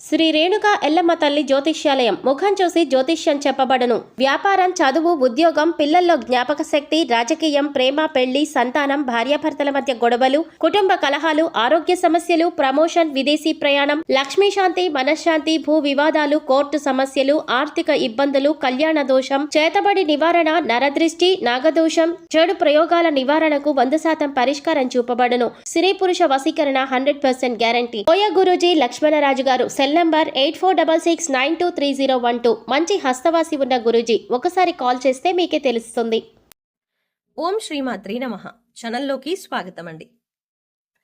శ్రీ రేణుక ఎల్లమ్మ తల్లి జ్యోతిష్యాలయం. ముఖం చూసి జ్యోతిష్యం చెప్పబడును. వ్యాపారం, చదువు, ఉద్యోగం, పిల్లల్లో జ్ఞాపక శక్తి, రాజకీయం, ప్రేమ, పెళ్లి, సంతానం, భార్యాభర్తల మధ్య గొడవలు, కుటుంబ కలహాలు, ఆరోగ్య సమస్యలు, ప్రమోషన్, విదేశీ ప్రయాణం, లక్ష్మీ శాంతి, మనశ్శాంతి, భూ వివాదాలు, కోర్టు సమస్యలు, ఆర్థిక ఇబ్బందులు, కళ్యాణ దోషం, చేతబడి నివారణ, నరదృష్టి, నాగదోషం, చెడు ప్రయోగాల నివారణకు 100% పరిష్కారం చూపబడును. స్త్రీ పురుష వశీకరణ 100% గ్యారంటీ. ఓయ గురూజీ లక్ష్మణరాజు గారు. Cell number 8466923012. మంచి హస్తవాసి ఉన్న గురూజీ. ఒకసారి కాల్ చేస్తే మీకే తెలుస్తుంది. ఓం శ్రీమాత్రి నమః. ఛానల్లోకి స్వాగతం అండి.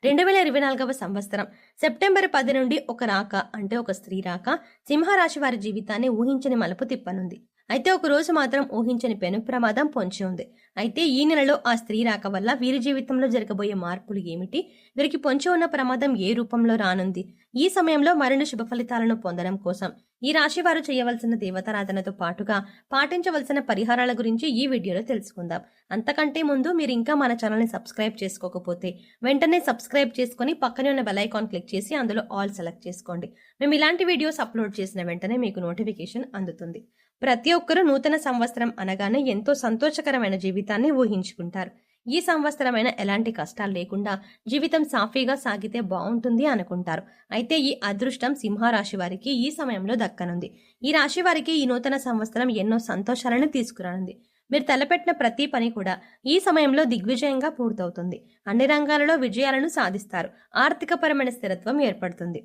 2024వ సంవత్సరం సెప్టెంబర్ 10 నుండి ఒక రాక, అంటే ఒక స్త్రీ రాక సింహరాశి వారి జీవితాన్ని ఊహించని మలుపు తిప్పనుంది. అయితే ఒక రోజు మాత్రం ఊహించని పెను ప్రమాదం పొంచి ఉంది. అయితే ఈ నెలలో ఆ స్త్రీ రాక వల్ల వీరి జీవితంలో జరగబోయే మార్పులు ఏమిటి, వీరికి పొంచి ఉన్న ప్రమాదం ఏ రూపంలో రానుంది, ఈ సమయంలో మరిన్ని శుభ ఫలితాలను పొందడం కోసం ఈ రాశి వారు చేయవలసిన దేవతారాధనతో పాటుగా పాటించవలసిన పరిహారాల గురించి ఈ వీడియోలో తెలుసుకుందాం. అంతకంటే ముందు మీరు ఇంకా మన ఛానల్ని సబ్స్క్రైబ్ చేసుకోకపోతే వెంటనే సబ్స్క్రైబ్ చేసుకుని పక్కనే ఉన్న బెల్ ఐకాన్ క్లిక్ చేసి అందులో ఆల్ సెలెక్ట్ చేసుకోండి. మేము ఇలాంటి వీడియోస్ అప్లోడ్ చేసిన వెంటనే మీకు నోటిఫికేషన్ అందుతుంది. ప్రతి ఒక్కరూ నూతన సంవత్సరం అనగానే ఎంతో సంతోషకరమైన జీవితాన్ని ఊహించుకుంటారు. ఈ సంవత్సరమైన ఎలాంటి కష్టాలు లేకుండా జీవితం సాఫీగా సాగితే బాగుంటుంది అనుకుంటారు. అయితే ఈ అదృష్టం సింహరాశి వారికి ఈ సమయంలో దక్కనుంది. ఈ రాశి వారికి ఈ నూతన సంవత్సరం ఎన్నో సంతోషాలను తీసుకురానుంది. మీరు తలపెట్టిన ప్రతి పని కూడా ఈ సమయంలో దిగ్విజయంగా పూర్తవుతుంది. అన్ని రంగాలలో విజయాలను సాధిస్తారు. ఆర్థికపరమైన స్థిరత్వం ఏర్పడుతుంది.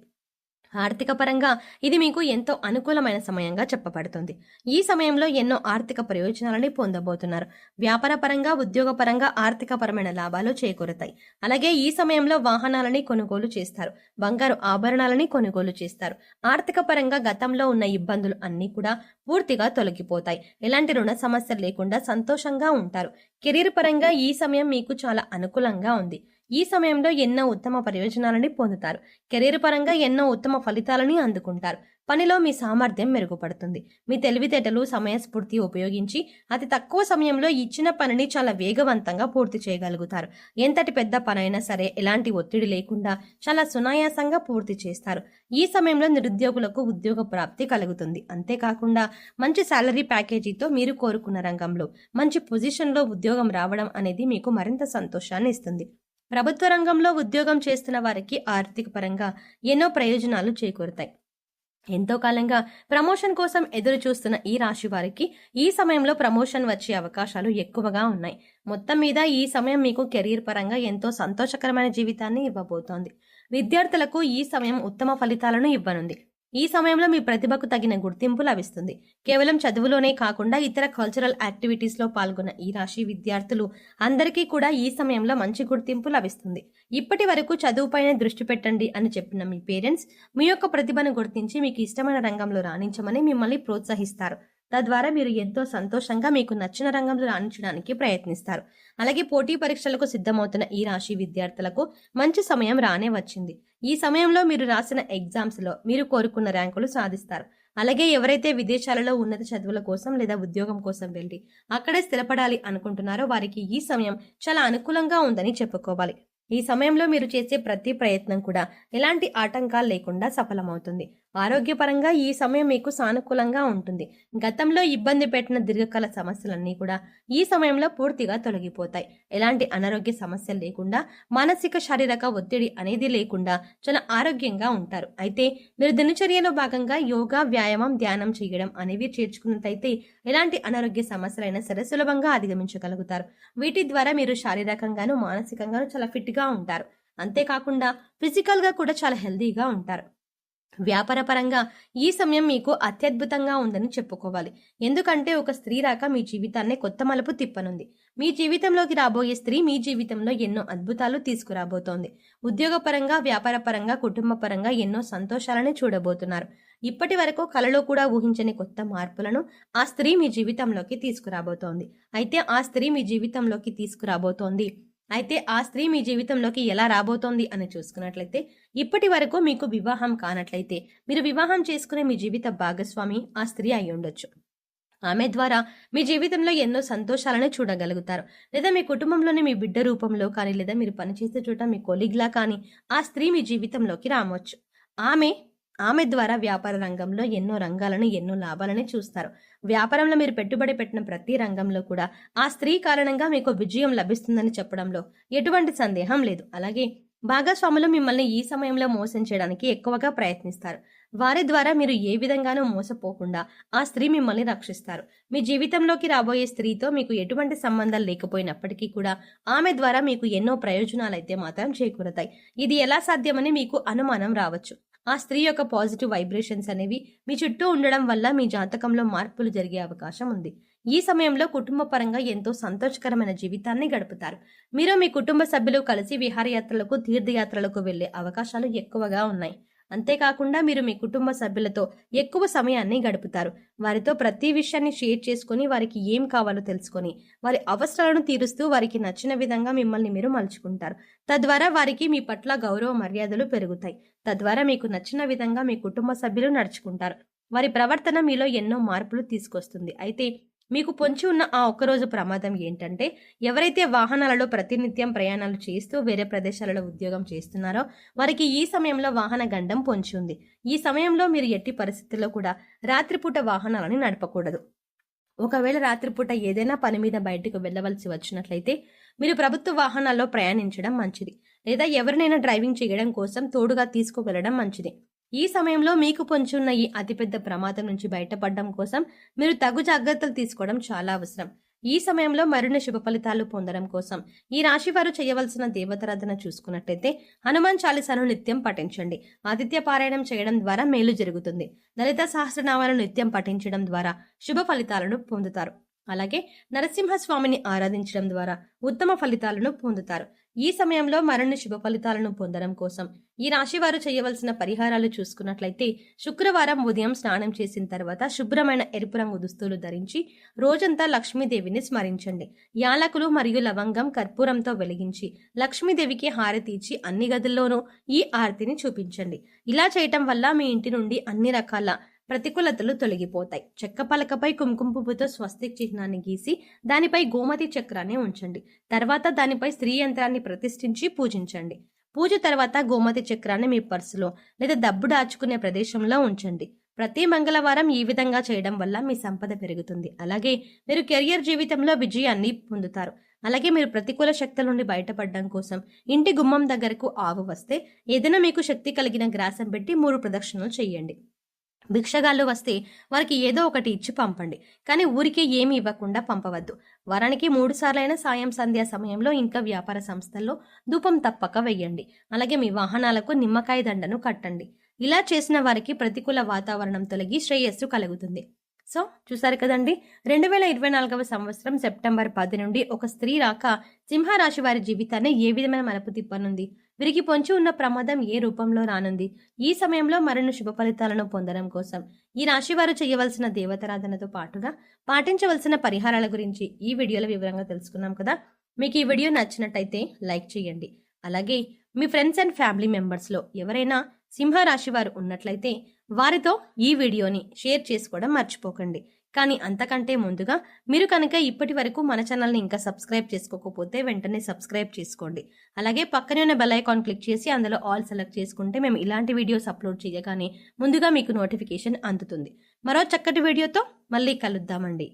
ఆర్థిక పరంగా ఇది మీకు ఎంతో అనుకూలమైన సమయంగా చెప్పబడుతుంది. ఈ సమయంలో ఎన్నో ఆర్థిక ప్రయోజనాలని పొందబోతున్నారు. వ్యాపార పరంగా, ఉద్యోగ పరంగా ఆర్థికపరమైన లాభాలు చేకూరుతాయి. అలాగే ఈ సమయంలో వాహనాలని కొనుగోలు చేస్తారు. బంగారు ఆభరణాలని కొనుగోలు చేస్తారు. ఆర్థిక పరంగా గతంలో ఉన్న ఇబ్బందులు అన్నీ కూడా పూర్తిగా తొలగిపోతాయి. ఎలాంటి రుణ సమస్యలు లేకుండా సంతోషంగా ఉంటారు. కెరీర్ పరంగా ఈ సమయం మీకు చాలా అనుకూలంగా ఉంది. ఈ సమయంలో ఎన్నో ఉత్తమ ప్రయోజనాలని పొందుతారు. కెరీర్ పరంగా ఎన్నో ఉత్తమ ఫలితాలని అందుకుంటారు. పనిలో మీ సామర్థ్యం మెరుగుపడుతుంది. మీ తెలివితేటలు, సమయస్ఫూర్తి ఉపయోగించి అతి తక్కువ సమయంలో ఇచ్చిన పనిని చాలా వేగవంతంగా పూర్తి చేయగలుగుతారు. ఎంతటి పెద్ద పనైనా సరే ఎలాంటి ఒత్తిడి లేకుండా చాలా సునాయాసంగా పూర్తి చేస్తారు. ఈ సమయంలో నిరుద్యోగులకు ఉద్యోగ ప్రాప్తి కలుగుతుంది. అంతేకాకుండా మంచి శాలరీ ప్యాకేజీతో మీరు కోరుకున్న రంగంలో మంచి పొజిషన్లో ఉద్యోగం రావడం అనేది మీకు మరింత సంతోషాన్ని ఇస్తుంది. ప్రభుత్వ రంగంలో ఉద్యోగం చేస్తున్న వారికి ఆర్థిక పరంగా ఎన్నో ప్రయోజనాలు చేకూరుతాయి. ఎంతో కాలంగా ప్రమోషన్ కోసం ఎదురు చూస్తున్న ఈ రాశి వారికి ఈ సమయంలో ప్రమోషన్ వచ్చే అవకాశాలు ఎక్కువగా ఉన్నాయి. మొత్తం మీద ఈ సమయం మీకు కెరీర్ పరంగా ఎంతో సంతోషకరమైన జీవితాన్ని ఇవ్వబోతోంది. విద్యార్థులకు ఈ సమయం ఉత్తమ ఫలితాలను ఇవ్వనుంది. ఈ సమయంలో మీ ప్రతిభకు తగిన గుర్తింపు లభిస్తుంది. కేవలం చదువులోనే కాకుండా ఇతర కల్చరల్ యాక్టివిటీస్ లో పాల్గొన్న ఈ రాశి విద్యార్థులు అందరికీ కూడా ఈ సమయంలో మంచి గుర్తింపు లభిస్తుంది. ఇప్పటి వరకు చదువుపైనే దృష్టి పెట్టండి అని చెప్పిన మీ పేరెంట్స్ మీ యొక్క ప్రతిభను గుర్తించి మీకు ఇష్టమైన రంగంలో రాణించమని మిమ్మల్ని ప్రోత్సహిస్తారు. తద్వారా మీరు ఎంతో సంతోషంగా మీకు నచ్చిన రంగంలో రాణించడానికి ప్రయత్నిస్తారు. అలాగే పోటీ పరీక్షలకు సిద్ధమవుతున్న ఈ రాశి విద్యార్థులకు మంచి సమయం రానే వచ్చింది. ఈ సమయంలో మీరు రాసిన ఎగ్జామ్స్ లో మీరు కోరుకున్న ర్యాంకులు సాధిస్తారు. అలాగే ఎవరైతే విదేశాలలో ఉన్నత చదువుల కోసం లేదా ఉద్యోగం కోసం వెళ్ళి అక్కడే స్థిరపడాలి అనుకుంటున్నారో వారికి ఈ సమయం చాలా అనుకూలంగా ఉందని చెప్పుకోవాలి. ఈ సమయంలో మీరు చేసే ప్రతి ప్రయత్నం కూడా ఎలాంటి ఆటంకాలు లేకుండా సఫలమవుతుంది. ఆరోగ్యపరంగా ఈ సమయం మీకు సానుకూలంగా ఉంటుంది. గతంలో ఇబ్బంది పెట్టిన దీర్ఘకాల సమస్యలన్నీ కూడా ఈ సమయంలో పూర్తిగా తొలగిపోతాయి. ఎలాంటి అనారోగ్య సమస్యలు లేకుండా, మానసిక శారీరక ఒత్తిడి అనేది లేకుండా చాలా ఆరోగ్యంగా ఉంటారు. అయితే మీరు దినచర్యలో భాగంగా యోగా, వ్యాయామం, ధ్యానం చేయడం అనేవి చేర్చుకున్నట్లయితే ఎలాంటి అనారోగ్య సమస్యలైనా సరే సులభంగా అధిగమించగలుగుతారు. వీటి ద్వారా మీరు శారీరకంగాను, మానసికంగాను చాలా ఫిట్ గా ఉంటారు. అంతేకాకుండా ఫిజికల్ గా కూడా చాలా హెల్దీగా ఉంటారు. వ్యాపార పరంగా ఈ సమయం మీకు అత్యద్భుతంగా ఉందని చెప్పుకోవాలి. ఎందుకంటే ఒక స్త్రీ రాక మీ జీవితాన్ని కొత్త మలుపు తిప్పనుంది. మీ జీవితంలోకి రాబోయే స్త్రీ మీ జీవితంలో ఎన్నో అద్భుతాలు తీసుకురాబోతోంది. ఉద్యోగ పరంగా, వ్యాపార పరంగా, కుటుంబ పరంగా ఎన్నో సంతోషాలని చూడబోతున్నారు. ఇప్పటి వరకు కలలో కూడా ఊహించని కొత్త మార్పులను ఆ స్త్రీ మీ జీవితంలోకి తీసుకురాబోతోంది. అయితే ఆ స్త్రీ మీ జీవితంలోకి ఎలా రాబోతోంది అని చూసుకున్నట్లయితే, ఇప్పటి వరకు మీకు వివాహం కానట్లయితే మీరు వివాహం చేసుకునే మీ జీవిత భాగస్వామి ఆ స్త్రీ అయి ఉండొచ్చు. ఆమె ద్వారా మీ జీవితంలో ఎన్నో సంతోషాలను చూడగలుగుతారు. లేదా మీ కుటుంబంలోని మీ బిడ్డ రూపంలో కానీ, లేదా మీరు పనిచేసే చోట మీ కొలీగ్లా కానీ ఆ స్త్రీ మీ జీవితంలోకి రావచ్చు. ఆమె ఆమె ద్వారా వ్యాపార రంగంలో ఎన్నో రంగాలను ఎన్నో లాభాలని చూస్తారు. వ్యాపారంలో మీరు పెట్టుబడి పెట్టిన ప్రతి రంగంలో కూడా ఆ స్త్రీ కారణంగా మీకు విజయం లభిస్తుందని చెప్పడంలో ఎటువంటి సందేహం లేదు. అలాగే భాగస్వాములు మిమ్మల్ని ఈ సమయంలో మోసం చేయడానికి ఎక్కువగా ప్రయత్నిస్తారు. వారి ద్వారా మీరు ఏ విధంగానూ మోసపోకుండా ఆ స్త్రీ మిమ్మల్ని రక్షిస్తారు. మీ జీవితంలోకి రాబోయే స్త్రీతో మీకు ఎటువంటి సంబంధాలు లేకపోయినప్పటికీ కూడా ఆమె ద్వారా మీకు ఎన్నో ప్రయోజనాలైతే మాత్రం చేకూరతాయి. ఇది ఎలా సాధ్యమని మీకు అనుమానం రావచ్చు. ఆ స్త్రీ యొక్క పాజిటివ్ వైబ్రేషన్స్ అనేవి మీ చుట్టూ ఉండడం వల్ల మీ జాతకంలో మార్పులు జరిగే అవకాశం ఉంది. ఈ సమయంలో కుటుంబ పరంగా ఎంతో సంతోషకరమైన జీవితాన్ని గడుపుతారు. మీరు మీ కుటుంబ సభ్యులు కలిసి విహారయాత్రలకు తీర్థయాత్రలకు వెళ్లే అవకాశాలు ఎక్కువగా ఉన్నాయి. అంతేకాకుండా మీరు మీ కుటుంబ సభ్యులతో ఎక్కువ సమయాన్ని గడుపుతారు. వారితో ప్రతి విషయాన్ని షేర్ చేసుకుని వారికి ఏం కావాలో తెలుసుకొని వారి అవసరాలను తీరుస్తూ వారికి నచ్చిన విధంగా మిమ్మల్ని మీరు మలుచుకుంటారు. తద్వారా వారికి మీ పట్ల గౌరవ మర్యాదలు పెరుగుతాయి. తద్వారా మీకు నచ్చిన విధంగా మీ కుటుంబ సభ్యులు నడుచుకుంటారు. వారి ప్రవర్తన మీలో ఎన్నో మార్పులు తీసుకొస్తుంది. అయితే మీకు పొంచి ఉన్న ఆ ఒక్కరోజు ప్రమాదం ఏంటంటే, ఎవరైతే వాహనాలలో ప్రతినిత్యం ప్రయాణాలు చేస్తూ వేరే ప్రదేశాలలో ఉద్యోగం చేస్తున్నారో వారికి ఈ సమయంలో వాహన గండం పొంచి ఉంది. ఈ సమయంలో మీరు ఎట్టి పరిస్థితుల్లో కూడా రాత్రిపూట వాహనాలను నడపకూడదు. ఒకవేళ రాత్రిపూట ఏదైనా పని మీద బయటకు వెళ్ళవలసి వచ్చినట్లయితే మీరు ప్రభుత్వ వాహనాల్లో ప్రయాణించడం మంచిది. లేదా ఎవరినైనా డ్రైవింగ్ చేయడం కోసం తోడుగా తీసుకువెళ్లడం మంచిది. ఈ సమయంలో మీకు పొంచున్న ఈ అతిపెద్ద ప్రమాదం నుంచి బయటపడడం కోసం మీరు తగు జాగ్రత్తలు తీసుకోవడం చాలా అవసరం. ఈ సమయంలో మరిన్ని శుభ ఫలితాలు పొందడం కోసం ఈ రాశి వారు చేయవలసిన దేవతారాధన చూసుకున్నట్లయితే హనుమాన్ చాలీసాను నిత్యం పఠించండి. ఆదిత్య పారాయణం చేయడం ద్వారా మేలు జరుగుతుంది. లలిత సహస్రనామాలను నిత్యం పఠించడం ద్వారా శుభ ఫలితాలను పొందుతారు. అలాగే నరసింహస్వామిని ఆరాధించడం ద్వారా ఉత్తమ ఫలితాలను పొందుతారు. ఈ సమయంలో మరిన్ని శుభ ఫలితాలను పొందడం కోసం ఈ రాశి వారు చేయవలసిన పరిహారాలు చూసుకున్నట్లయితే శుక్రవారం ఉదయం స్నానం చేసిన తర్వాత శుభ్రమైన ఎరుపు రంగు దుస్తులు ధరించి రోజంతా లక్ష్మీదేవిని స్మరించండి. యాలకులు మరియు లవంగం కర్పూరంతో వెలిగించి లక్ష్మీదేవికి హారతి ఇచ్చి అన్ని గదుల్లోనూ ఈ ఆరతిని చూపించండి. ఇలా చేయటం వల్ల మీ ఇంటి నుండి అన్ని రకాల ప్రతికూలతలు తొలగిపోతాయి. చెక్క పలకపై కుంకుమ పువ్వుతో స్వస్తిక్ చిహ్నాన్ని గీసి దానిపై గోమతి చక్రాన్ని ఉంచండి. తర్వాత దానిపై స్త్రీ యంత్రాన్ని ప్రతిష్ఠించి పూజించండి. పూజ తర్వాత గోమతి చక్రాన్ని మీ పర్సులో లేదా డబ్బు దాచుకునే ప్రదేశంలో ఉంచండి. ప్రతి మంగళవారం ఈ విధంగా చేయడం వల్ల మీ సంపద పెరుగుతుంది. అలాగే మీరు కెరియర్ జీవితంలో విజయాన్ని పొందుతారు. అలాగే మీరు ప్రతికూల శక్తుల నుండి బయటపడడం కోసం ఇంటి గుమ్మం దగ్గరకు ఆవు వస్తే ఏదైనా మీకు శక్తి కలిగిన గ్రాసం పెట్టి 3 ప్రదక్షిణలు చేయండి. భిక్షగాళ్ళు వస్తే వారికి ఏదో ఒకటి ఇచ్చి పంపండి. కానీ ఊరికే ఏమి ఇవ్వకుండా పంపవద్దు. వారానికి 3 సార్లైనా సాయం సంధ్యా సమయంలో ఇంకా వ్యాపార సంస్థల్లో ధూపం తప్పక వెయ్యండి. అలాగే మీ వాహనాలకు నిమ్మకాయ దండను కట్టండి. ఇలా చేసిన వారికి ప్రతికూల వాతావరణం తొలగి శ్రేయస్సు కలుగుతుంది. సో చూసారు కదండి, 2024వ సంవత్సరం సెప్టెంబర్ 10 నుండి ఒక స్త్రీ రాక సింహరాశి వారి జీవితాన్ని ఏ విధమైన మలుపు తిప్పనుంది, వీరికి పొంచి ఉన్న ప్రమాదం ఏ రూపంలో రానుంది, ఈ సమయంలో మరిన్ని శుభ ఫలితాలను పొందడం కోసం ఈ రాశి వారు చేయవలసిన దేవతారాధనతో పాటుగా పాటించవలసిన పరిహారాల గురించి ఈ వీడియోలో వివరంగా తెలుసుకున్నాం కదా. మీకు ఈ వీడియో నచ్చినట్టయితే లైక్ చేయండి. అలాగే మీ ఫ్రెండ్స్ అండ్ ఫ్యామిలీ మెంబర్స్లో ఎవరైనా సింహరాశి వారు ఉన్నట్లయితే వారితో ఈ వీడియోని షేర్ చేసుకోవడం మర్చిపోకండి. కానీ అంతకంటే ముందుగా మీరు కనుక ఇప్పటి వరకు మన ఛానల్ని ఇంకా సబ్స్క్రైబ్ చేసుకోకపోతే వెంటనే సబ్స్క్రైబ్ చేసుకోండి. అలాగే పక్కనే ఉన్న బెల్ ఐకాన్ క్లిక్ చేసి అందులో ఆల్ సెలెక్ట్ చేసుకుంటే మేము ఇలాంటి వీడియోస్ అప్లోడ్ చేయగానే ముందుగా మీకు నోటిఫికేషన్ అందుతుంది. మరో చక్కటి వీడియోతో మళ్ళీ కలుద్దామండి.